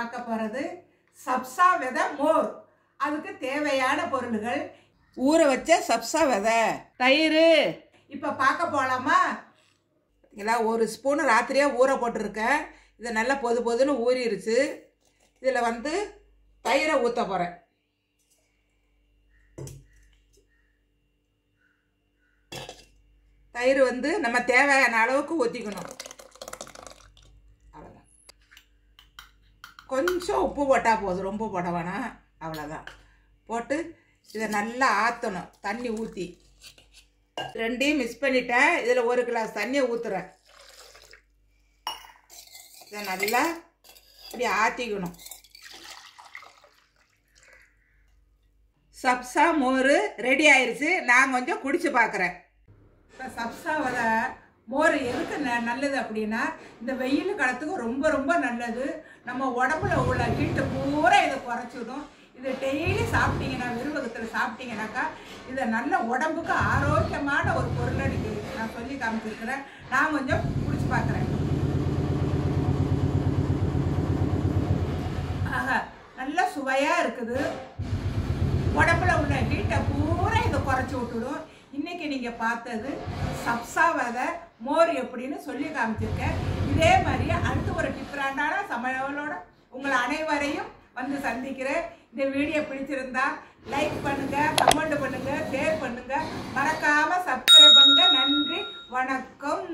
பார்க்க போகிறது சப்சா விதை மோர். அதுக்கு தேவையான பொருள்கள்: ஊற வச்ச சப்சா விதை, தயிர். இப்போ பார்க்க போகலாமா? இல்லை, 1 ஸ்பூன் ராத்திரியே ஊற போட்டிருக்கேன். இது நல்லா பொது பொதுன்னு ஊறிடுச்சு. இதில் தயிரை ஊற்ற போகிறேன். தயிர் நம்ம தேவையான அளவுக்கு ஊற்றிக்கணும். அவ்வளோதான். கொஞ்சம் உப்பு போட்டால் போதும், ரொம்ப போட வேணாம். அவ்வளோதான். போட்டு இதை நல்லா ஆற்றணும். தண்ணி ஊற்றி ரெண்டையும் மிக்ஸ் பண்ணிட்டேன். இதில் 1 கிளாஸ் தண்ணியை ஊற்றுறேன். இதை நல்லா இப்படி ஆற்றிக்கணும். சப்சா மோர் ரெடி ஆயிடுச்சு. நான் கொஞ்சம் குடிச்சு பார்க்குறேன். இப்போ சப்சாவோட மோர் எதுக்கு நல்லது அப்படின்னா, இந்த வெயில் காலத்துக்கு ரொம்ப ரொம்ப நல்லது. நம்ம உடம்புல உள்ள ஹீட்டு பூரா இதை குறைச்சிடும். இதை டெய்லி சாப்பிட்டீங்கன்னா, விருவகத்தில் சாப்பிட்டீங்கன்னாக்கா, இதை நல்ல உடம்புக்கு ஆரோக்கியமான ஒரு பொருள் நான் சொல்லி காமிச்சிருக்கிறேன். நான் கொஞ்சம் குடிச்சு பார்க்குறேன். ஆஹா, நல்ல சுவையாக இருக்குது. உடம்புல உள்ள ஹீட்டை பூரா இதை குறைச்சி விட்டுடும். இன்றைக்கி நீங்கள் பார்த்தது சப்சா விதை மோர் எப்படின்னு சொல்லி காமிச்சிருக்கேன். இதே மாதிரி அடுத்து ஒரு டிஃப்ரெண்டான சமையலோட உங்களை அனைவரையும் சந்திக்கிறேன். இந்த வீடியோ பிடிச்சிருந்தா லைக் பண்ணுங்கள், கமெண்ட் பண்ணுங்கள், ஷேர் பண்ணுங்கள், மறக்காமல் சப்ஸ்கிரைப் பண்ணுங்கள். நன்றி, வணக்கம்.